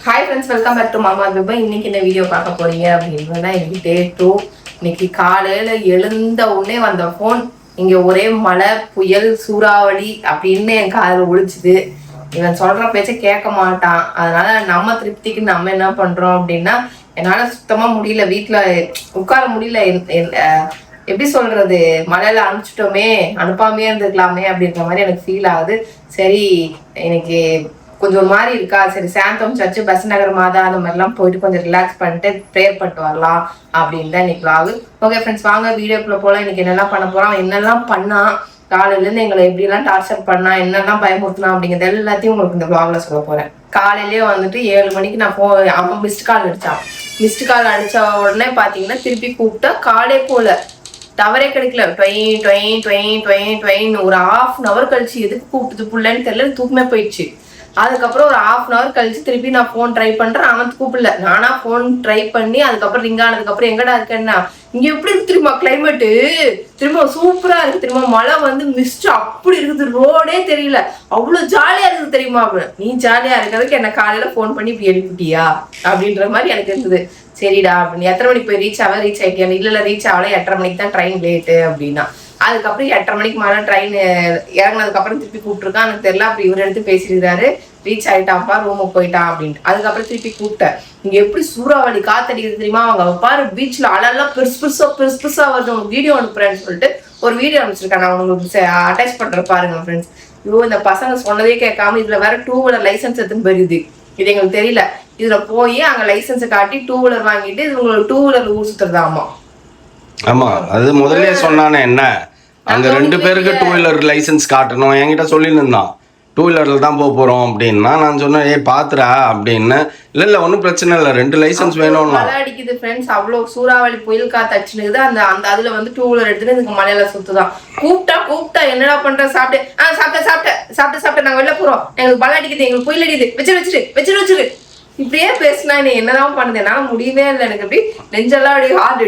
Hi friends, welcome back to மாமா விபா. இன்னைக்கு இந்த வீடியோ பார்க்க போறீங்க அப்படின்னா இன்னைக்கு டே 2. இன்னைக்கு காலையில எழுந்த உடனே வந்த ஃபோன் இங்க ஒரே மழை புயல் சூறாவளி அப்படின்னு என் காதில் ஒழிச்சுது. இவன் சொல்ற பேச்ச கேட்க மாட்டான். அதனால நம்ம திருப்திக்கு நம்ம என்ன பண்றோம் அப்படின்னா, என்னால சுத்தமா முடியல, வீட்டுல உட்கார முடியல. எப்படி சொல்றது, மழையில அனுப்பிச்சிட்டோமே, அனுப்பாமே இருந்துக்கலாமே அப்படின்ற மாதிரி எனக்கு ஃபீல் ஆகுது. சரி, எனக்கு கொஞ்சம் ஒரு மாதிரி இருக்கா, சரி சாந்தம் சர்ச்சு பஸ் நகர் மாதா அந்த மாதிரிலாம் போயிட்டு கொஞ்சம் ரிலாக்ஸ் பண்ணிட்டு ப்ரேயர் பண்ணிட்டு வரலாம் அப்படின்னு தான் இன்னைக்கு vlog. ஓகே ஃப்ரெண்ட்ஸ், வாங்க வீடியோக்குள்ள போகலாம். இன்னைக்கு என்னெல்லாம் பண்ண போறோம், என்னெல்லாம் பண்ணா காலையிலேருந்து எங்களை எப்படிலாம் டார்ச்சர் பண்ணா, என்னெல்லாம் பயமுறுத்தினா அப்படிங்கிறது எல்லாத்தையும் உங்களுக்கு இந்த vlogல சொல்ல போறேன். காலையிலேயே வந்துட்டு 7 மணிக்கு நான் அவன் மிஸ்டு கால் அடிச்சான். மிஸ்டு கால் அடிச்ச உடனே பார்த்தீங்கன்னா திருப்பி கூப்பிட்டா காலே போல, டவரே கிடைக்கல. ட்வெயின் ஒரு 1/2 hour கழிச்சு எதுக்கு கூப்பிட்டு புள்ளன்னு தெரியல, தூக்கமே போயிடுச்சு. அதுக்கப்புறம் ஒரு 1/2 hour கழிச்சு திருப்பி நான் ஃபோன் ட்ரை பண்றேன், அவன் கூப்பிடல. நானா ஃபோன் ட்ரை பண்ணி அதுக்கப்புறம் ரிங் ஆனதுக்கப்புறம் எங்கடா இருக்கேன்னா, இங்க எப்படி இருக்கு தெரியுமா கிளைமேட்டு, திரும்ப சூப்பரா இருக்கு தெரியுமா, மழை வந்து மிஸ்ட் அப்படி இருக்குது, ரோடே தெரியல, அவ்வளவு ஜாலியா இருக்குது தெரியுமா. நீ ஜாலியா இருக்கிறதுக்கு என்ன காலையில ஃபோன் பண்ணி இப்படி எழுப்பிட்டியா அப்படின்ற மாதிரி எனக்கு இருந்தது. சரிடா அப்படின்னு. எத்தனை மணிக்கு போய் ரீச் ஆயிட்டியா? இல்ல ரீச் ஆகல, 8:30 மணிக்கு தான் ட்ரெயின் லேட்டு அப்படின்னா. அதுக்கப்புறம் 8:30 மணிக்கு மேலே ட்ரெயின் இறங்கினதுக்கு அப்புறம் திருப்பி கூப்பிட்டுருக்கான், எனக்கு தெரியல. அப்படி இவர் எடுத்து பேசியிருக்காரு, ரீச் ஆயிட்டான்ப்பா, ரூமுக்கு போயிட்டான் அப்படின்ட்டு. அதுக்கப்புறம் திருப்பி கூப்பிட்டேன். இங்க எப்படி சூறாவளி காத்தடிக்கிறது தெரியுமா, அவங்க பாரு பீச்ல அலெல்லாம் பெருசா வருது, உங்களுக்கு வீடியோ அனுப்புறேன்னு சொல்லிட்டு ஒரு வீடியோ அனுப்பிச்சிருக்கேன். நான் உங்களுக்கு அட்டாச் பண்ற பாருங்க ஃப்ரெண்ட்ஸ். ஐயோ, இந்த பசங்க சொன்னதே கேட்காம இதுல வேற 2-wheeler லைசன்ஸ் எடுத்துன்னு போயிருது. இது எங்களுக்கு தெரியல. இதுல போய் அங்க லைசன்ஸை காட்டி 2-wheeler வாங்கிட்டு இது உங்களுக்கு 2-wheeler ஊர் சுத்துறதாமா. ஆமா, அது முதல்ல சொன்னானே என்ன, அங்க 2 பேருக்கு 2-wheeler லைசன்ஸ் காட்டணும். என்கிட்ட சொல்லியிருந்தான் 2-wheelerல தான் போறோம் அப்படின்னா. நான் சொன்னேன், ஏய் பாத்துரா அப்படின்னு. இல்ல ஒன்றும் பிரச்சனை இல்லை, 2 லைசன்ஸ் வேணும். மழை அடிக்குது ஃப்ரெண்ட்ஸ், அவ்வளவு சூறாவளி புயல் காத்து அடிச்சுனுக்குது. அந்த அதுல வந்து 2-wheeler எடுத்துட்டு இதுக்கு மலையில சுத்துதான். கூப்பிட்டா என்னடா பண்ற, சாப்பிட்டு நாங்க வெளில போறோம், எங்களுக்கு மழை அடிக்குது, எங்களுக்கு புயல் அடிக்குது, வச்சிரு இப்படியே பேசினா நீ என்னதான் பண்ணுது, என்னால முடியவே இல்லை. எனக்கு அப்படி நெஞ்செல்லாம் அப்படியே ஹார்ட்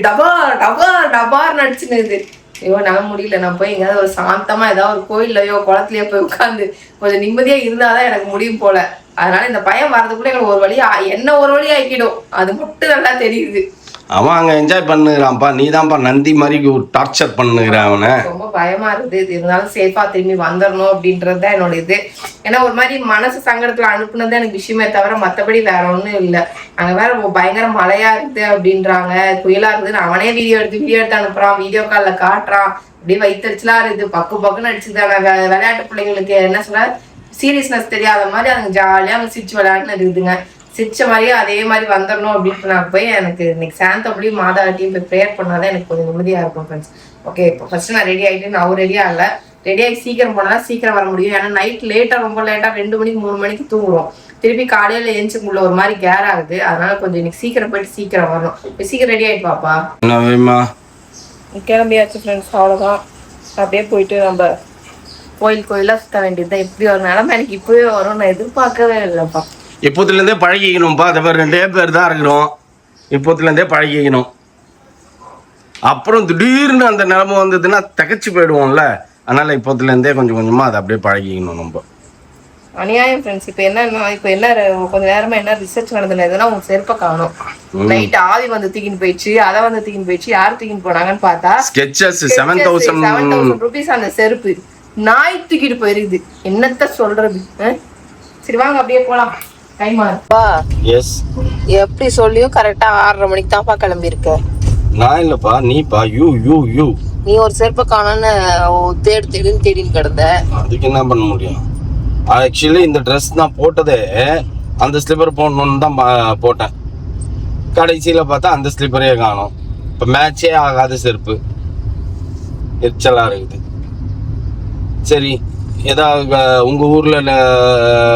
டபார் நடிச்சுனுது. ஐயோ என்னால முடியல. நான் போய் எங்கேயாவது ஒரு சாந்தமா ஏதாவது ஒரு கோயில்லையோ குளத்துலயோ போய் உட்காந்து கொஞ்சம் நிம்மதியா இருந்தாதான் எனக்கு முடியும் போல. அதனால இந்த பயம் வர்றதுக்குள்ள எனக்கு ஒரு வழியா என்ன ஒரு வழி ஆக்கிடும், அது மட்டும் நல்லா தெரியுது. அவன் அங்க என்ஜாய் பண்ணுறான்ப்பா, நீ தான்ப்பா நந்தி மாதிரி டார்ச்சர் பண்ணுகிறான் அவனை. ரொம்ப பயமா இருக்குது. இருந்தாலும் சேஃபா திரும்பி வந்துடணும் அப்படின்றது தான் என்னோட இது. ஏன்னா ஒரு மாதிரி மனசு சங்கடத்துல அனுப்புனது எனக்கு விஷயமே தவிர மற்றபடி வேற ஒன்றும் இல்லை. அங்க வேற பயங்கர மழையா இருக்குது அப்படின்றாங்க, புயலா இருக்குதுன்னு அவனே வீடியோ எடுத்து அனுப்புறான், வீடியோ காலில் காட்டுறான். அப்படியே வயிற்றுச்சலா இருக்குது, பக்குன்னு அடிச்சுதான. விளையாட்டு பிள்ளைங்களுக்கு என்ன சொல்ற, சீரியஸ்னஸ் தெரியாத மாதிரி அதுங்க ஜாலியா அவங்க சிரிச்சு விளையாட்டுன்னு இருக்குதுங்க. சிரிச்ச மாதிரியே அதே மாதிரி வந்துடணும் அப்படின்ட்டு நான் போய் எனக்கு இன்னைக்கு சாந்தபடியும் மாதாவட்டியும் போய் ப்ரேயர் பண்ணாதான் எனக்கு கொஞ்சம் நிம்மதியா இருக்கும் ஃப்ரெண்ட்ஸ். ஓகே, இப்போ ஃபர்ஸ்ட் நான் ரெடி ஆகிட்டு, நான் ரெடியா இல்லை, ரெடியாகி சீக்கிரம் போனால் சீக்கிரம் வர முடியும். ஏன்னா நைட் ரொம்ப லேட்டாக 2 மணிக்கு 3 மணிக்கு தூங்குறோம். திருப்பி காலையில் எழுந்துக்குள்ள ஒரு மாதிரி கேர் ஆகுது. அதனால கொஞ்சம் இன்னைக்கு சீக்கிரம் போயிட்டு சீக்கிரம் வரணும். இப்போ சீக்கிரம் ரெடி ஆகிட்டு பாப்பா. கிளம்பியாச்சு ஃப்ரெண்ட்ஸ், அவ்வளோதான். அப்படியே போயிட்டு நம்ம கோயிலாக சுற்ற வேண்டியதுதான். எப்படி ஒரு நிலைமை எனக்கு இப்பவே வரும் நான் எதிர்பார்க்கவே இல்லைப்பா. இப்போத்துலேருந்தே பழகிக்கணும்ப்பா. அதை பேர் 2 பேர் தான் இருக்கிறோம், இப்போத்துலேருந்தே பழகிக்கணும். அப்புறம் திடீர்னு அந்த நிலைமை வந்ததுன்னா தகச்சு போயிடுவோம்ல. அதனால இப்போத்துலேருந்தே கொஞ்சம் கொஞ்சமாக அதை அப்படியே பழகிக்கணும் நம்ம. அநியாயம் ஃப்ரெண்ட்ஸ். இப்போ என்ன கொஞ்சம் நேரமா என்ன ரிசர்ச் நடந்ததுன்னா உங்க செருப்பை காணும். நைட் ஆவி வந்து தூக்கின்னு போயிடுச்சு, அதை வந்து தூக்கின்னு போயிடுச்சு. யார் தூக்கின்னு போனாங்கன்னு பார்த்தா ஸ்கெச்சஸ் 7,000 rupees அந்த செருப்பு நாய் தூக்கிட்டு போயிருக்குது. என்னத்த சொல்றது. சரி வாங்க அப்படியே போலாம். எப்படி சொல்லியும் கரெக்டா 6:30 மணிக்கு தான்ப்பா கிளம்பி இருக்க. நான் இல்லப்பா, நீப்பா. நீ ஒரு செருப்பை காணோன்னு தேடின்னு கிடந்த. அதுக்கு என்ன பண்ண முடியும். ஆக்சுவலி இந்த ட்ரெஸ் நான் போட்டதே அந்த ஸ்லிப்பர் போடணுன்னு தான் போட்டேன். கடைசியில் பார்த்தா அந்த ஸ்லிப்பரே காணும். இப்போ மேட்சே ஆகாத செருப்பு, எரிச்சலா இருக்குது. சரி, ஏதாவது உங்கள் ஊரில்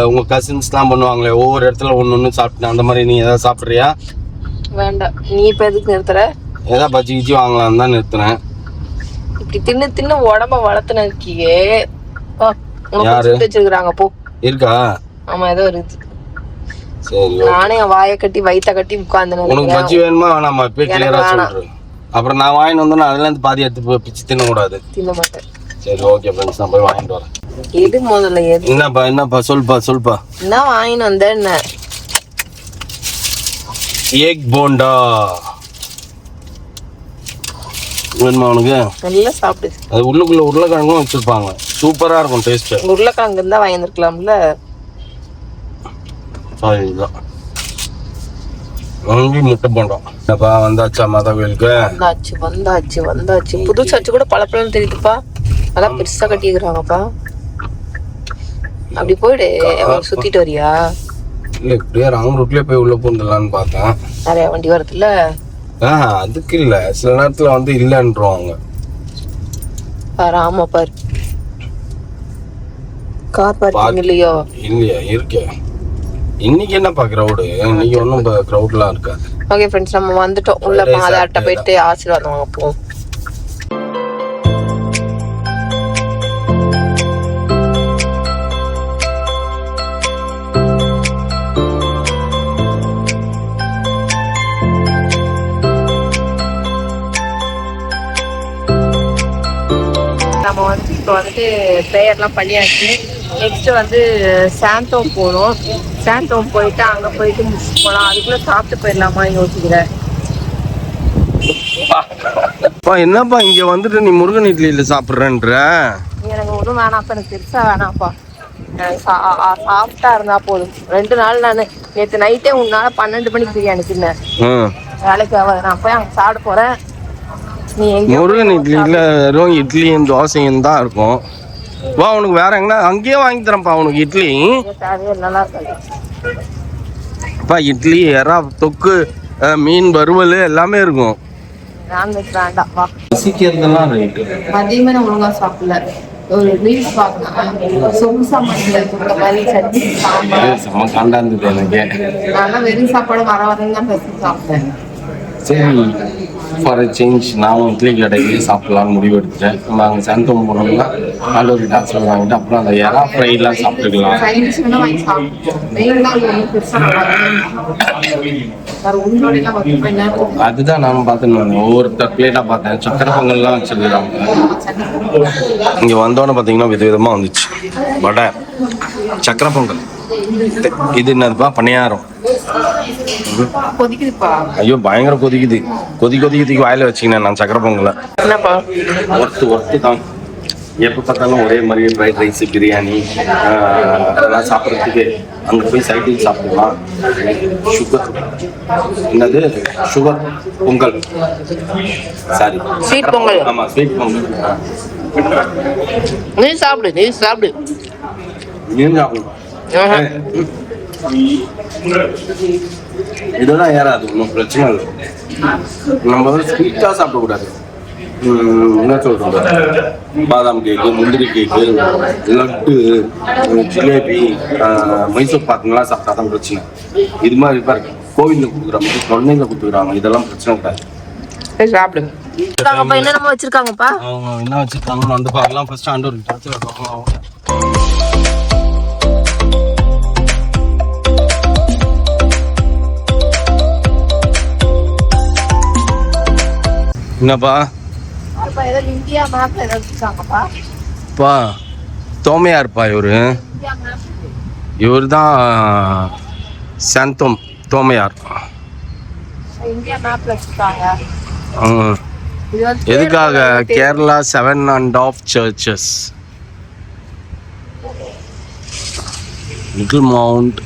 உங்கள் கசின்ஸ்லாம் பண்ணுவாங்களே, ஒவ்வொரு இடத்துல ஒன்று சாப்பிட்டேன், அந்த மாதிரி நீ ஏதாவது சாப்பிட்றியா? வேண்டாம். நீ இப்போ எதுக்கு நிறுத்துற? ஏதாவது பஜ்ஜி கிச்சி வாங்கலான்னு தான் நிறுத்துறேன். இப்படி தின்னு உடம்ப வளர்த்துன இருக்கியே. யாரு வச்சிருக்காங்க போ. இருக்கா? ஆமா, ஏதோ இருக்குது. சரி, நானே வாயை கட்டி வயிற்ற கட்டி உட்கார்ந்து. உனக்கு பஜ்ஜி வேணுமா வேணாமா இப்போ கிளியரா சொல்றேன். அப்புறம் நான் வாங்கிட்டு வந்தோன்னா அதுல இருந்து பாதி எடுத்து பிச்சு தின்னக்கூடாது. தின்ன மாட்டேன். சரி ஓகே ஃப்ரெண்ட்ஸ், நான் போய் வாங்கிட்டு வரேன். எது முதல்ல எது? என்னப்பா சொல்லுப்பா. என்ன வாங்கிட்டு வந்த? என்ன எக் போண்டா வேணுமா உனக்கு? நல்லா சாப்பிடு. அது உள்ளுக்குள்ள உருளைக்கிழங்கும் வச்சிருப்பாங்க, சூப்பரா இருக்கும் டேஸ்ட். உருளைக்கிழங்கு இருந்தா வாங்கிருக்கலாம்ல. இதுதான் முட்டை போண்டோம். அப்பா வந்தாச்சா மாதா கோயிலுக்கு? வந்தாச்சு. புது சர்ச்சு கூட பளபளன்னு தெரியுதுப்பா. நல்லா பெருசா கட்டிக்கிறாங்கப்பா. அப்படி போயிடு, சுத்திட்டு வரியா? இல்ல இப்படியே ராங் ரூட்லயே போய் உள்ள போந்துடலான்னு பார்த்தேன். நிறைய வண்டி வருதுல்ல. அதுக்கு இல்ல, சில நேரத்துல வந்து இல்லன்றுவாங்க. ஆமா பாரு, கார் பார்க்கிங் இல்லையோ? இல்லையா, இருக்கே. இன்னைக்கு என்னப்பா கிரௌடு? இன்னைக்கு ஒன்றும் கிரௌட்லாம் இருக்காது. ஓகே ஃப்ரெண்ட்ஸ், நம்ம வந்துட்டோம். உள்ள மாதாட்ட போயிட்டு ஆசீர்வாதம் வாங்க போவோம். நம்ம வந்து இப்போ வந்துட்டு ப்ரேயர்லாம் பண்ணியாச்சு. நெக்ஸ்ட் வந்து சாந்தோம் போகணும். சாந்தோம் போயிட்டு அங்கே போயிட்டு முடிச்சுட்டு போகலாம். அதுக்குள்ளே சாப்பிட்டு போயிடலாமா யோசிக்கிறேன். என்னப்பா இங்க வந்துட்டு நீ முருகன் இட்லியில சாப்பிட்றேன்ற? எனக்கு ஒன்றும் வேணாப்பா, எனக்கு பெருசாக வேணாப்பா. சாஃப்டா இருந்தா போதும். 2 நாள் நான் நேற்று நைட்டே உன்னால 12 மணிக்கு பிரியாணி தின்னேன். வேலைக்கு ஆகாது. நான் போய் அங்கே சாப்பிட போறேன். முருகன் இட்லியில வெறும் இட்லியும் தோசையும் தான் இருக்கும். வா, உனக்கு வேற எங்கன்னா அங்கேயே வாங்கி தரேன்ப்பா உனக்கு இட்லி. அப்பா இட்லி, எறா தொக்கு, மீன் வறுவல் எல்லாமே இருக்கும். நான்வெஜ் வேண்டாம் வா. சீக்கிரத்தெல்லாம் ரைட்டு. மதியமே நான் ஒழுங்கா சாப்பிடல. ஒரு ரீல்ஸ் பார்க்கணும். சொகுசா மண்ணில் கொடுத்த மாதிரி சட்னி சாம்பார் செம்ம காண்டாந்தது எனக்கு. நான் வெறும் சாப்பாடு வரன்னு தான் பேசி சாப்பிட்டேன். சரி, ஃபார் அ சேஞ்ச் நான் இட்லி கடையிலேயே சாப்பிடலான்னு முடிவு எடுத்துட்டேன். நம்ம அங்கே சாந்தோம் போனோம்னா ஆண்டோரி டாக்ஸில் வாங்கிட்டு அப்புறம் அந்த எறா ஃப்ரைலாம் சாப்பிட்டுக்கலாம். அதுதான் நானும் பார்த்தேன். ஒவ்வொரு பிளேட்டாக பார்த்தேன். சக்கரை பொங்கல்லாம் வச்சிருக்காங்க. இங்கே வந்தோடனே பார்த்தீங்கன்னா விதவிதமாக வந்துச்சு. வடை, சக்கரை பொங்கல், இது என்னதுப்பா பணியாரம். ஐயோ பயங்கர கொதிக்குது. கொதிக்குது வாயில வச்சுக்கினேன் நான் சக்கரை பொங்கல. ஒர்த்து தான். எப்போ பார்த்தாலும் ஒரே மாதிரி ஃப்ரைட் ரைஸ், பிரியாணி அதெல்லாம் சாப்பிட்றதுக்கு அங்கே போய் சைட்டில் சாப்பிடலாம். சுகர் என்னது, sugar Pongal, sorry sweet Pongal. ஆமாம் ஸ்வீட் பொங்கல். நீ சாப்பிடு. நீ சாப்பிடணும். இதெல்லாம் ஏறாது, ஒன்றும் பிரச்சனை இல்லை. நம்ம வந்து ஸ்வீட்டாக சாப்பிடக்கூடாது. என்ன சொல்றது, பாதாம் கேக்கு, முந்திரி கேக்கு, லட்டு, ஜிலேபி, மைசூர் பாக்குலாம் சாப்பிட்டா தான் பிரச்சனை. இது மாதிரி பாரு, கோவிலில் கொடுக்குறாங்க, குழந்தைங்க கொடுத்துக்கிறாங்க, இதெல்லாம் பிரச்சனை கிடையாது. சாப்பிடுங்க. என்னென்ன வச்சிருக்காங்கப்பா? அவங்க என்ன வச்சிருக்காங்கன்னு வந்து பார்க்கலாம். ஃபர்ஸ்ட் ஆண்டோர் டாக்ஸில் பார்க்கலாம். என்னப்பா இந்தியா மேப்ல ஏதாவது வச்சிருக்காங்கப்பா? தோமையார்ப்பா இவர் தான் சாந்தோம் தோமையார். இந்தியா மேப்ல வச்சிருக்காங்க. எதுக்காக? Kerala 7.5 churches. Little mount,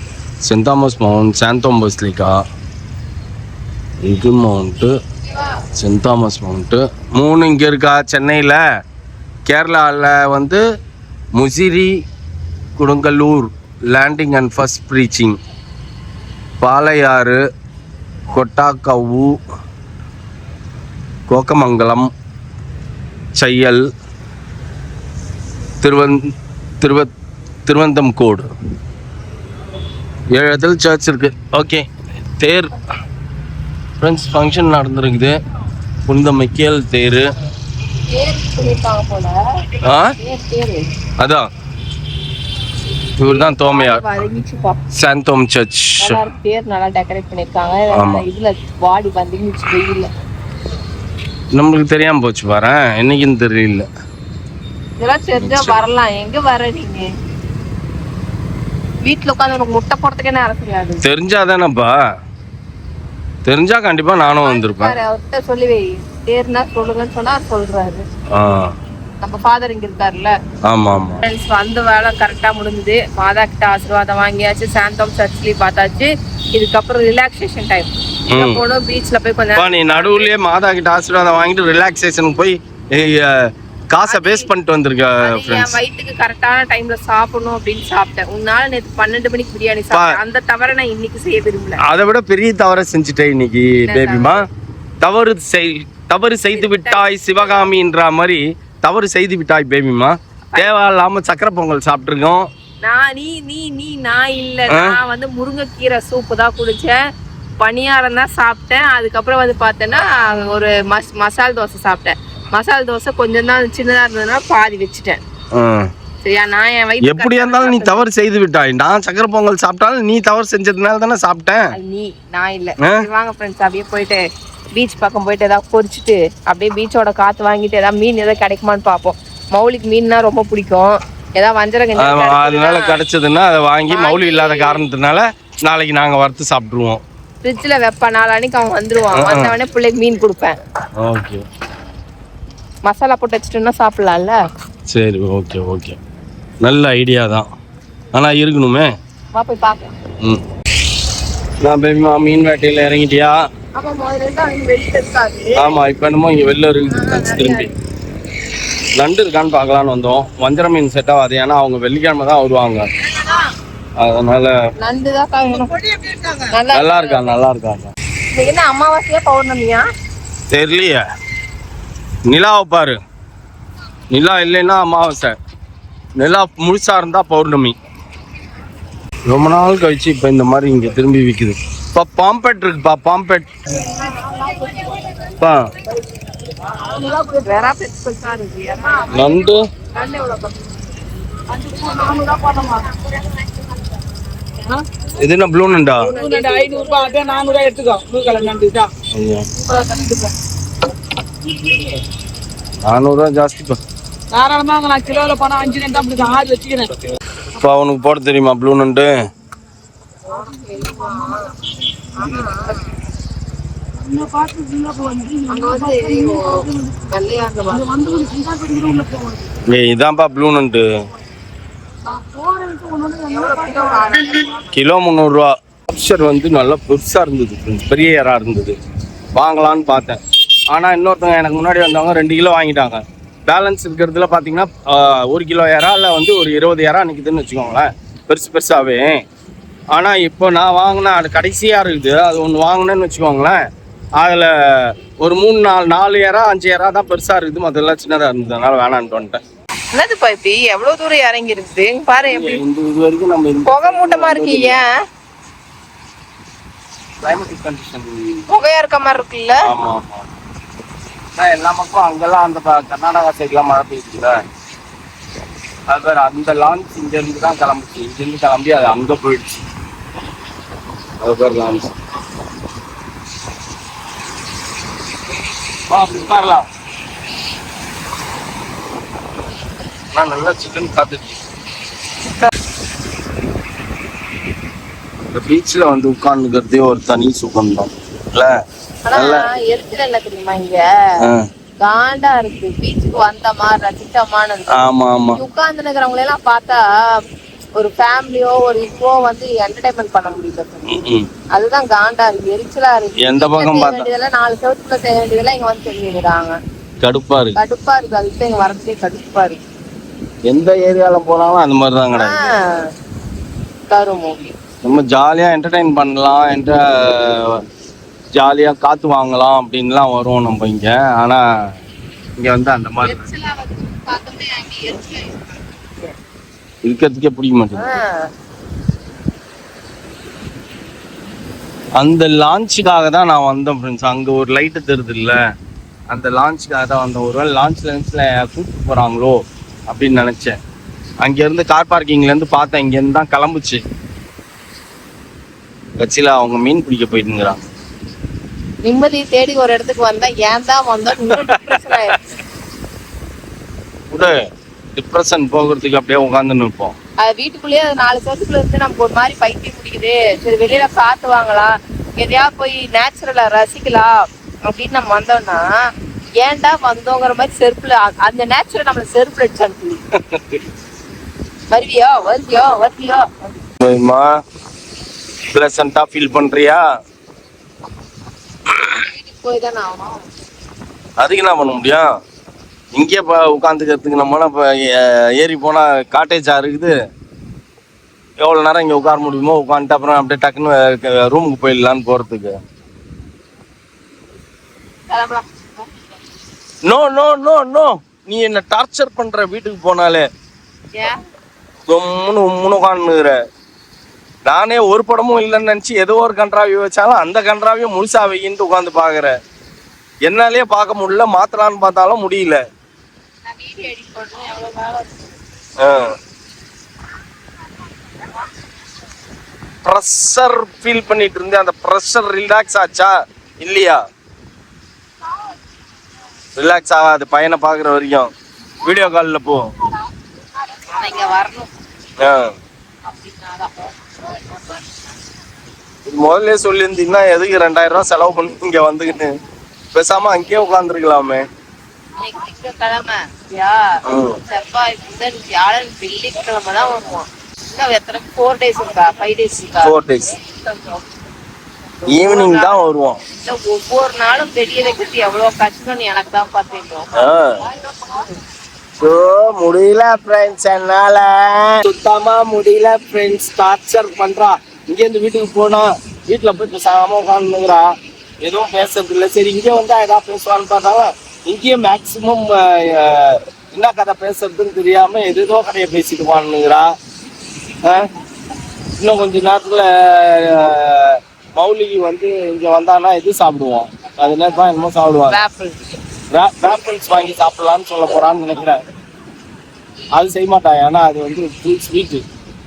saint Thomas mount, Santhome basilica, little mount, saint Thomas mount 3 இங்கே இருக்கா சென்னையில். கேரளாவில் வந்து Musiri, Kodungallur landing and first preaching, Palayur, Kottakkavu, Kokkamangalam, Chayal, Thiruvithamcode 7 இடத்துல சர்ச் இருக்குது. ஓகே, தேர் ஃப்ரெண்ட்ஸ் ஃபங்க்ஷன் நடந்துருக்குது. புனித மைக்கேல் தேர். அதான் இவர் தான் தோமையார், சாந்தோம் சர்ச். தேர் நல்லா டெக்கரேட் பண்ணிருக்காங்க. இதுல வாடி வந்துச்சு வெயில்ல. நம்மளுக்கு தெரியாம போச்சு பாரு, என்னைக்குன்னு தெரியல. இதெல்லாம் தெரிஞ்சா வரலாம். எங்க வர நீங்க? வீட்டுல உட்காந்து முட்டை போடுறதுக்கே நேரம் தெரியாது. தெரிஞ்சாதானப்பா, தெரிஞ்சா கண்டிப்பா நானும் வந்திருப்பேன். அவர்கிட்ட சொல்லி வை, ஏறுனா சொல்லுங்கன்னு சொன்னா சொல்றாரு. நம்ம ஃபாதர் இங்க இருக்காருல்ல. ஆமா ஆமா. அந்த வேலை கரெக்டா முடிஞ்சது. மாதா கிட்ட ஆசீர்வாதம் வாங்கியாச்சு, சாந்தோம் சர்ச்லயும் பார்த்தாச்சு. இதுக்கப்புறம் ரிலாக்ஸேஷன் டைம் போனோம், பீச்ல போய் கொஞ்சம். நீ நடுவுலயே மாதா கிட்ட ஆசீர்வாதம் வாங்கிட்டு ரிலாக்ஸேஷனுக்கு போய் காசை பேஸ் பண்ணிட்டு வந்திருக்க. என் வயிற்றுக்கு கரெக்டான டைம்ல சாப்பிடணும் அப்படின்னு சாப்பிட்டேன். உன்னால நேற்று 12 மணிக்கு பிரியாணி சாப்பிட்டேன். அந்த தவிர நான் இன்னைக்கு செய்ய விரும்பல. அதை விட பெரிய தவறை செஞ்சுட்டேன் இன்னைக்கு பேபிமா. தவறு செய்து விட்டாய் சிவகாமின்ற மாதிரி தவறு செய்து விட்டாய் பேபிமா. தேவையில்லாம சக்கரை பொங்கல் சாப்பிட்டுருக்கோம். நான் இல்ல, நான் வந்து முருங்கைக்கீரை சூப்பு தான் குடிச்சேன், பணியாரம் தான் சாப்பிட்டேன். அதுக்கப்புறம் வந்து பார்த்தேன்னா ஒரு மசால் தோசை சாப்பிட்டேன். மசால் தோசை கொஞ்சம் தான் சின்னதா இருந்ததுன்னா பாதி வச்சுட்டேன். சரியா? நான் என் வயிற்று எப்படி இருந்தாலும் நீ தவறு செய்து விட்டாய். நான் சக்கரை பொங்கல் சாப்பிட்டாலும் நீ தவறு செஞ்சதுனால தானே சாப்பிட்டேன். நான் இல்ல. வாங்க ஃப்ரெண்ட்ஸ், அப்படியே போயிட்டு பீச் பக்கம் போயிட்டு ஏதாவது பொரிச்சிட்டு அப்படியே பீச்சோட காத்து வாங்கிட்டு ஏதாவது மீன் ஏதாவது கிடைக்குமான்னு பார்ப்போம். மௌலிக்கு மீன்னா ரொம்ப பிடிக்கும். ஏதாவது வஞ்சரம் அதனால கிடைச்சதுன்னா அதை வாங்கி, மௌலி இல்லாத காரணத்தினால நாளைக்கு நாங்க வறுத்து சாப்பிட்டுருவோம். ஃப்ரிட்ஜில் வைப்பேன். நாளைக்கு அவன் வந்துருவான். வந்தவனே பிள்ளைக்கு மீன் கொடுப்பேன். ஓகே, மசாலா போட்டு வச்சுட்டோம்னா சாப்பிடலாம்ல. சரி, ஓகே ஓகே, நல்ல ஐடியா தான். ஆனா இருக்கணுமே. வா போய் பார்ப்போம். நான் பேபிமா மீன் வேட்டையில் இறங்கிட்டியா? ஆமா, இப்ப என்னமோ இங்க வெளில இருக்கு. திரும்பி நண்டு இருக்கான்னு பார்க்கலான்னு வந்தோம். வஞ்சர மீன் செட் ஆகாது, ஏன்னா அவங்க வெள்ளிக்கிழமை தான் வருவாங்க. அதனால நல்லா இருக்காங்க. என்ன அமாவாசையா பௌர்ணமியா தெரியலையே. நிலாவை பாரு, நிலா இல்லைன்னா அமாவாசை, நிலா முழுசா இருந்தா பௌர்ணமி. ரொம்ப நாள் கழிச்சு இப்ப இந்த மாதிரி இங்க திரும்பி விக்குது. இப்ப பாம்பெட் இருக்குப்பா, பாம்பெட் நண்டு. இது என்ன ப்ளூ நண்டா? 500 எடுத்துக்கோ. 400 ஜாஸ்திப்பா. தாராளமாக நான் கிலோல பணம் 5 நண்டு அப்படி 6 வச்சுக்கிறேன். இப்போ அவனுக்கு போட தெரியுமா ப்ளூ நண்டு? இதான்ப்பா ப்ளூ நண்டு. கிலோ 300 ரூபா. ஆப்ஷர் வந்து நல்லா பெருசா இருந்தது, பெரிய இறா இருந்தது. வாங்கலான்னு பார்த்தேன். ஆனா இன்னொருத்தவங்க எனக்கு முன்னாடி வந்தவங்க 2 கிலோ வாங்கிட்டாங்க. பேலன்ஸ் இருக்கிறதுல பார்த்தீங்கன்னா 1 கிலோ இறால வந்து ஒரு 20 இறா நிற்குதுன்னு வச்சுக்கோங்களேன், பெருசாகவே. ஆனால் இப்போ நான் வாங்கினா அது கடைசியாக இருக்குது. அது ஒன்று வாங்கினேன்னு வச்சுக்கோங்களேன், அதில் ஒரு 3-4 இறா 5 இறா தான் பெருசாக இருக்குது, மற்றெல்லாம் சின்னதாக இருந்தது. அதனால வேணான்ட்டு வந்துட்டேன். என்னதுப்பா இப்படி எவ்வளவு தூரம் இறங்கி இருக்குது பாரு. இது வரைக்கும் நம்ம புகை மூட்டமா இருக்கீங்க. கிளைமேட்டிக் கண்டிஷன் புகையா இருக்க மாதிரி இருக்குல்ல. ஆமா ஆமா. எல்லா பக்கம் அங்கெல்லாம் அந்த கர்நாடகா சைட்லாம் மழை பெய்யுதுல, அது பேர் அந்த லான்ச் இங்க இருந்து தான் கிளம்பிச்சு. இங்கிருந்து கிளம்பி அது அங்க போயிடுச்சு. அது பேர் லான்ச். உட்காரலாம். நான் நல்லா சிக்கன் சாப்பிட்டு இந்த பீச்ல வந்து உட்கார்ந்துக்கிறதே ஒரு தனி சுகம் தான். எரிச்சல் என்ன தெரியுமா, இங்க காண்டா இருக்கு. பீச்சுக்கு வந்தமா ரசிச்சமான்னு உட்கார்ந்து இருக்கிறவங்க எல்லாம் பார்த்தா ஒரு ஃபேமிலியோ ஒரு இப்போ வந்து என்டர்டைன்மெண்ட் பண்ண முடியல. அதுதான் காண்டா இருக்கு, எரிச்சலா இருக்கு. எந்த பக்கம் பார்த்தா 4 செவத்துக்குள்ள செய்ய வேண்டியதெல்லாம் இங்க வந்து செஞ்சுக்கிறாங்க. கடுப்பா இருக்கு. அதுக்கு இங்க வரதே கடுப்பா இருக்கு. எந்த ஏரியால போனாலும் அந்த மாதிரி தான் கிடையாது. நம்ம ஜாலியா என்டர்டைன் பண்ணலாம், ஜாலியா காத்து வாங்கலாம் அப்படின்லாம் வருவோம் நம்ம இங்க. ஆனா இங்க வந்து அந்த மாதிரி இருக்கிறதுக்கே பிடிக்க மாட்டேங்குது. அந்த லான்ச்சுக்காக தான் நான் வந்தேன் ஃப்ரெண்ட்ஸ். அங்க ஒரு லைட்டு தெரியுது இல்ல, அந்த லான்ச்சுக்காக தான் வந்தேன். ஒருவேளை லான்ச்ல கூப்பிட்டு போறாங்களோ அப்படின்னு நினைச்சேன். அங்க இருந்து கார் பார்க்கிங்ல இருந்து பார்த்தேன், இங்க இருந்து தான் கிளம்புச்சு. கட்சியில அவங்க மீன் பிடிக்க போயிருந்துங்கிறாங்க. நிம்மதி தேடி ஒரு இடத்துக்கு வந்தா ஏன் தான் வந்தோம். டிப்ரெஷன் போகிறதுக்கு அப்படியே உட்காந்து நிற்போம். அது வீட்டுக்குள்ளேயே 4 செவத்துக்குள்ள இருந்து நமக்கு ஒரு மாதிரி பைத்தியம் பிடிக்குது. சரி வெளியில காத்து வாங்கலாம், எதையா போய் நேச்சுரலா ரசிக்கலாம் அப்படின்னு நம்ம வந்தோம்னா ஏன்டா வந்தோங்கிற மாதிரி செருப்புல அந்த நேச்சுரல் நம்மள செருப்புல அடிச்சான்னு வருவியோ வருவியோ வருவியோ பிளசண்டா ஃபீல் பண்றியா? வீட்டுக்கு போய் தானே ஆகணும். அதுக்கு என்ன பண்ண முடியும்? இங்கே உட்காந்துக்கிறதுக்கு நம்மனா இப்போ ஏறி போனால் காட்டேஜா இருக்குது. எவ்வளோ நேரம் இங்கே உட்கார முடியுமோ உட்காந்துட்டு அப்புறம் அப்படியே டக்குன்னு ரூமுக்கு போயிடலான்னு போகிறதுக்கு. நோ நோ நோ நோ, நீ என்ன டார்ச்சர் பண்ற. வீட்டுக்கு போனாலே உம்முன்னு உட்காந்துக்கிற. நானே ஒரு படமும் இல்லைன்னு நினச்சி ஏதோ ஒரு கன்றாவி வச்சாலும் அந்த கன்றாவியை முழுசா வைக்கின்ட்டு உட்காந்து பார்க்குற. என்னாலே பார்க்க முடியல, மாத்தலான்னு பார்த்தாலும் முடியல. ப்ரெஷர் ஃபீல் பண்ணிட்டு இருந்தேன். அந்த ப்ரெஷர் ரிலாக்ஸ் ஆச்சா இல்லையா? ரிலாக்ஸ் ஆகாது பையனை பார்க்குற வரைக்கும். வீடியோ காலில் போ. முதல்ல சொல்லியிருந்தீங்கன்னா எதுக்கு 2000 ரூபா செலவு பண்ணி இங்க வந்துக்கிட்டு பேசாம அங்கேயே உட்காந்துருக்கலாமே. திங்கக்கிழமை செவ்வாய் புதன் வியாழன் வெள்ளிக்கிழமை தான் வருவோம். எத்தனை 4 days இருக்கா 5 days இருக்கா? 4 days ஈவினிங் தான் வருவோம். ஒவ்வொரு நாளும் வெளியே வைக்கிறது எவ்வளவு கஷ்டம்னு எனக்கு தான் பார்த்தீங்க. முடியல ஃப்ரெண்ட்ஸ், என்னால சுத்தமா முடியல ஃப்ரெண்ட்ஸ். டார்ச்சர் பண்றா. இங்கேருந்து வீட்டுக்கு போனா வீட்டுல போய் பேசாம உட்காந்துங்கிறா. எதுவும் பேசுறது இல்லை. சரி இங்கே வந்தா ஏதாவது பேசுவான்னு பார்த்தாங்க. இங்கேயும் மேக்சிமம் என்ன கதை பேசுறதுன்னு தெரியாம எதோ கதையை பேசிட்டு வானுங்கிறா. இன்னும் கொஞ்ச நேரத்துல மௌலிகி வந்து இங்க வந்தானா எது சாப்பிடுவோம்? அது நேரத்தான் என்னமோ சாப்பிடுவாங்க. ஆப்பிள்ஸ் வாங்கி சாப்பிடலான்னு சொல்ல போறான்னு நினைக்கிறேன். அது செய்ய மாட்டான், ஏன்னா அது வந்து ஃபுல் ஸ்வீட்டு.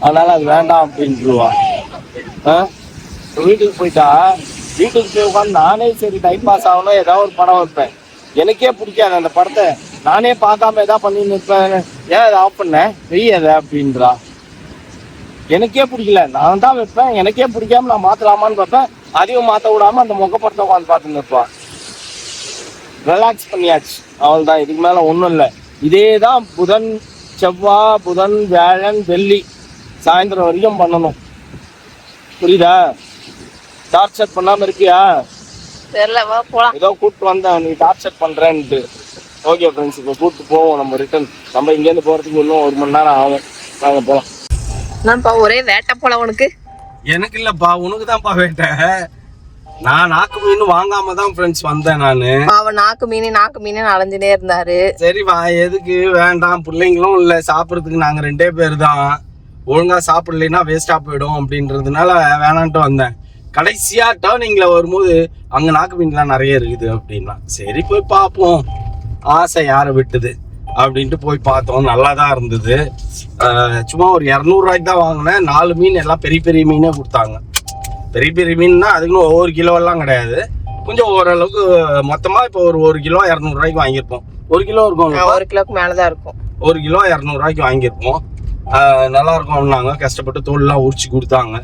அதனால அது வேண்டாம் அப்படின்ட்டுருவான். வீட்டுக்கு போயிட்டா வீட்டுக்கு போய் உட்காந்து நானே சரி டைம் பாஸ் ஆகணும் ஏதாவது ஒரு படம் வைப்பேன். எனக்கே பிடிக்காது அந்த படத்தை. நானே பார்க்காம எதாவது பண்ணின்னு இருப்பேன். ஏன் அதை ஆஃப் பண்ணேன் வெய்யாத அப்படின்றா. எனக்கே பிடிக்கல, நான் தான் வைப்பேன். எனக்கே பிடிக்காம நான் மாற்றலாமான்னு பார்ப்பேன். அதையும் மாற்ற விடாம அந்த முகப்படத்தை உட்காந்து பார்த்துன்னு இருப்பான். ரிலாக்ஸ் பண்ணியாச்சு, அவள்தான். இதுக்கு மேலே ஒன்றும் இல்லை. இதே தான் புதன் செவ்வாய் புதன் வியாழன் வெள்ளி சாயந்தரம் வரைக்கும் பண்ணணும். புரியுதா? டார்ச்சர் பண்ணாமல் இருக்கியா? ஏதோ கூப்பிட்டு வந்தேன் நீ டார்ச்சர் பண்ணுறேன்ட்டு. ஓகே ஃப்ரெண்ட்ஸ், இப்போ கூப்பிட்டு போவோம் நம்ம ரிட்டர்ன். நம்ம இங்கேருந்து போகிறதுக்கு இன்னும் 1 மணி நேரம் ஆகும். நாங்கள் போகலாம். நான்ப்பா ஒரே வேட்டை போல உனக்கு. எனக்கு இல்லைப்பா, உனக்கு தான்ப்பா வேட்டை. நான் நாக்கு மீன் வாங்காம தான் ஃப்ரெண்ட்ஸ் வந்தேன். அவன் நாக்கு மீன் அலைஞ்சுனே இருந்தாரு. சரி வா, எதுக்கு வேண்டாம். பிள்ளைங்களும் இல்லை, சாப்பிட்றதுக்கு நாங்கள் 2 பேர் தான். ஒழுங்கா சாப்பிடலைன்னா வேஸ்டா போயிடும் அப்படின்றதுனால வேணான்ட்டு வந்தேன். கடைசியா டேர்னிங்ல வரும்போது அங்க நாக்கு மீன்லாம் நிறைய இருக்குது அப்படின்னா சரி போய் பார்ப்போம், ஆசை யாரை விட்டுது அப்படின்ட்டு போய் பார்த்தோம். நல்லா தான் இருந்தது. சும்மா ஒரு 200 ரூபாய்க்கு தான் வாங்கினேன். 4 மீன் எல்லாம் பெரிய பெரிய மீனே கொடுத்தாங்க. பெரிய பெரிய மீன்னா அதுக்குன்னு ஒவ்வொரு கிலோவெல்லாம் கிடையாது, கொஞ்சம் ஓரளவுக்கு மொத்தமா இப்போ ஒரு 1 கிலோ 200 ரூபாய்க்கு வாங்கியிருப்போம். 1 கிலோ இருக்கும், 1 கிலோக்கு மேலதான் இருக்கும். 1 கிலோ 200 ரூபாய்க்கு வாங்கியிருப்போம். நல்லா இருக்கும்னாங்க. கஷ்டப்பட்டு தோல்லாம் உரிச்சு கொடுத்தாங்க.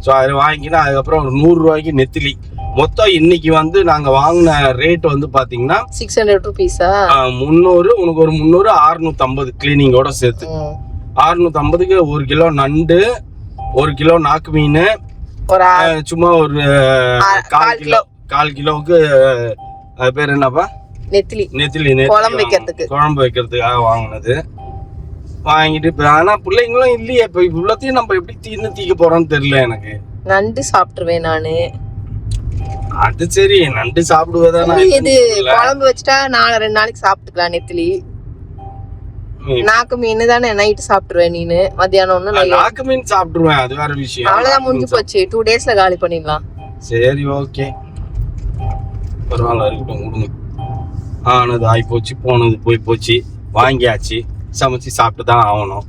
ஸோ அதை வாங்கினா அதுக்கப்புறம் ஒரு 100 ரூபாய்க்கு நெத்திலி. மொத்தம் இன்னைக்கு வந்து நாங்க வாங்கின ரேட் வந்து பாத்தீங்கன்னா 600 ரூபீஸா? 300. உனக்கு ஒரு 300 650 கிளீனிங்கோட சேர்த்து 650க்கு 1 கிலோ நண்டு, 1 கிலோ நாக்கு மீன், சும்மா ஒரு 1/4 கிலோவுக்கு அது பேர் என்னப்பா? நெத்திலி. குழம்பு வைக்கிறதுக்காக வாங்கினது. வாங்கிட்டு ஆனா பிள்ளைங்களும் இல்லையே. இப்ப இவ்வளோத்தையும் நம்ம எப்படி தீக்க போறோம்னு தெரியல எனக்கு. நண்டு சாப்பிட்டுருவேன் நானு. அது சரி, நண்டு சாப்பிடுவதானே. இது குழம்பு வச்சுட்டா 2 நாளைக்கு சாப்பிட்டுக்கலாம். நெத்திலி நாக்கு மீன் தானே நைட்டு சாப்பிட்டுருவேன். நீனு மத்தியானம் நாக்கு மீன் சாப்பிட்டுருவேன், அது வேற விஷயம். அவ்வளவுதான், முடிஞ்சு போச்சு. 2 டேஸ்ல காலி பண்ணிடலாம். சரி ஓகே, பரவாயில்ல, இருக்கட்டும், கொடுங்க. ஆனது ஆகி போச்சு, போனது போய் போச்சு. வாங்கியாச்சு, சமைச்சு சாப்பிட்டு தான் ஆகணும்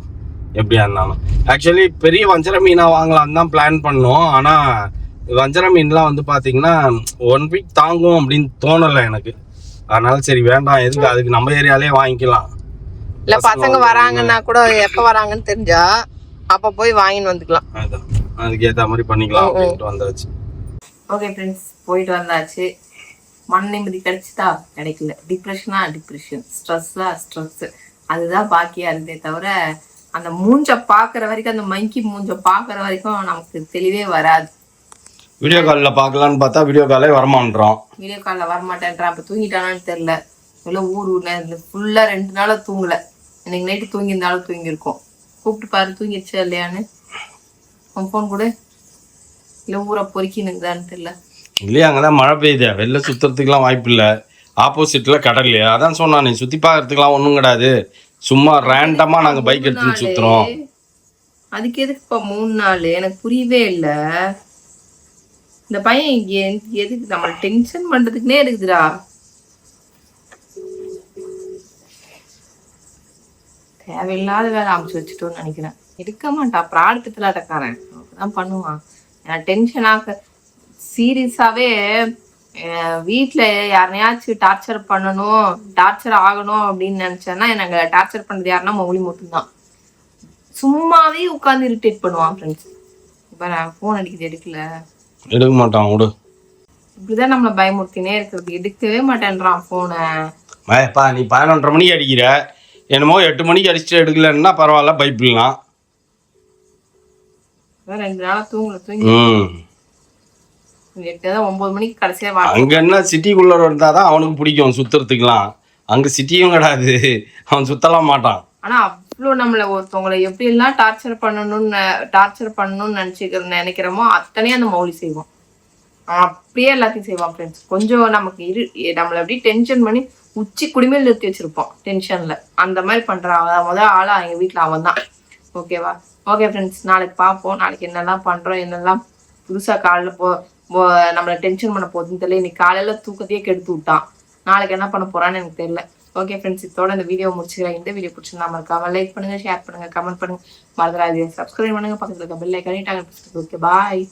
எப்படியா இருந்தாலும். ஆக்சுவலி பெரிய வஞ்சர மீனா வாங்கலான்னு தான் பிளான் பண்ணோம். ஆனா வஞ்சர மீன்லாம் வந்து பாத்தீங்கன்னா 1 வீக் தாங்கும் அப்படின்னு தோணலை எனக்கு. அதனால சரி வேண்டாம், எதுக்கு, அதுக்கு நம்ம ஏரியாலே வாங்கிக்கலாம். இல்ல பசங்க வராங்கன்னா கூட எப்ப வராங்கன்னு தெரிஞ்சா அப்ப போய் வாங்கின்னு வந்துக்கலாம். அதான் அதுக்கு ஏத்த மாதிரி பண்ணிக்கலாம் அப்படின்ட்டு வந்தாச்சு. ஓகே ஃப்ரெண்ட்ஸ், போயிட்டு வந்தாச்சு. மன நிம்மதி கிடைச்சிட்டா கிடைக்கல. டிப்ரெஷன், ஸ்ட்ரெஸ் அதுதான் பாக்கியா இருந்தே தவிர அந்த மூஞ்ச பாக்குற வரைக்கும், அந்த மங்கி மூஞ்ச பாக்குற வரைக்கும் நமக்கு தெளிவே வராது. வீடியோ காலில் பார்க்கலான்னு பார்த்தா வீடியோ காலே வரமாட்டோம். வீடியோ காலில் வரமாட்டேன்றான். அப்போ தூங்கிட்டானான்னு தெரியல. இல்லை ஊர் ஃபுல்லாக 2 நாளாக தூங்கலை. இன்னைக்கு நைட்டு தூங்கியிருந்தாலும் தூங்கியிருக்கோம். கூப்பிட்டு பாரு தூங்கிடுச்சா இல்லையான்னு. உன் ஃபோன் கூட இல்லை ஊரை பொறுக்கினுக்குதான்னு தெரியல. இல்லையா அங்கதான் மழை பெய்யுது, வெளில சுத்துறதுக்குலாம் வாய்ப்பு இல்லை. ஆப்போசிட்ல கடல். அதான் சொன்னான், நீ சுத்தி பார்க்கறதுக்குலாம் ஒன்றும் கிடையாது, சும்மா ரேண்டமா நாங்க பைக் எடுத்துன்னு சுத்துறோம். அதுக்கு எதுக்குப்பா 3 நாள்? எனக்கு புரியவே இல்லை. இந்த பையன் எதுக்கு நம்ம டென்ஷன் பண்றதுக்குன்னே இருக்குதுடா. தேவையில்லாத வேலை அமைச்சு வச்சுட்டோன்னு நினைக்கிறேன். எடுக்க மாட்டான், பிராடத்துலாட்டக்காரன் தான் பண்ணுவான். நான் டென்ஷன் ஆக சீரியஸாவே வீட்டில் யாரையாச்சும் டார்ச்சர் பண்ணணும், டார்ச்சர் ஆகணும் அப்படின்னு நினைச்சேன்னா எனக்கு டார்ச்சர் பண்றது யாருன்னா மௌலி மட்டும்தான். சும்மாவே உட்காந்து இரிட்டேட் பண்ணுவான் ஃப்ரெண்ட்ஸ். இப்போ நான் ஃபோன் அடிக்கிறது எடுக்க மாட்டான் விடு. இப்படிதான் நம்மளை பயமுறுத்தினே இருக்கிறது. எடுக்கவே மாட்டேன்றான் போனை. மேப்பா நீ 11:30 மணிக்கு அடிக்கிற, என்னமோ 8 மணிக்கு அடிச்சுட்டு எடுக்கலன்னா பரவாயில்ல, பைப்பிடலாம். 2 நாளா தூங்கி 9 மணிக்கு கடைசியா அங்க என்ன சிட்டிக்குள்ள இருந்தாதான் அவனுக்கு பிடிக்கும் சுத்துறதுக்குலாம். அங்க சிட்டியும் கிடையாது, அவன் சுத்தலாம் மாட்டான். ஆனா அவ்வளோ நம்மளை ஒருத்தவங்களை எப்படி எல்லாம் டார்ச்சர் பண்ணணும்னு நினைக்கிறோமோ அத்தனையும் அந்த மௌலி செய்வோம். அப்படியே எல்லாத்தையும் செய்வான் ஃப்ரெண்ட்ஸ். கொஞ்சம் நமக்கு நம்மளை அப்படியே டென்ஷன் பண்ணி உச்சி குடிமையில் நிறுத்தி வச்சிருப்போம் டென்ஷன்ல. அந்த மாதிரி பண்றான். முதல் ஆளா எங்க வீட்டுல அவன் தான். ஓகேவா? ஓகே ஃப்ரெண்ட்ஸ், நாளைக்கு பார்ப்போம். நாளைக்கு என்னெல்லாம் பண்றோம், என்னெல்லாம் புதுசா காலைல நம்மளை டென்ஷன் பண்ண போகுதுன்னு தெரியல. இன்னைக்கு காலையில தூக்கத்தையே கெடுத்து விட்டான். நாளைக்கு என்ன பண்ண போறான்னு எனக்கு தெரியல. ஓகே ஃப்ரெண்ட்ஸ், இதோட இந்த வீடியோ முடிச்சுக்கிறேன். இந்த வீடியோ பிடிச்சிருந்தா மறக்காம லைக் பண்ணுங்க, ஷேர் பண்ணுங்க, கமெண்ட் பண்ணுங்க, மறந்துடாதீங்க சப்ஸ்கிரைப் பண்ணுங்க, பக்கத்துல இருக்க பெல் ஐகானை டாங்க. Okay bye.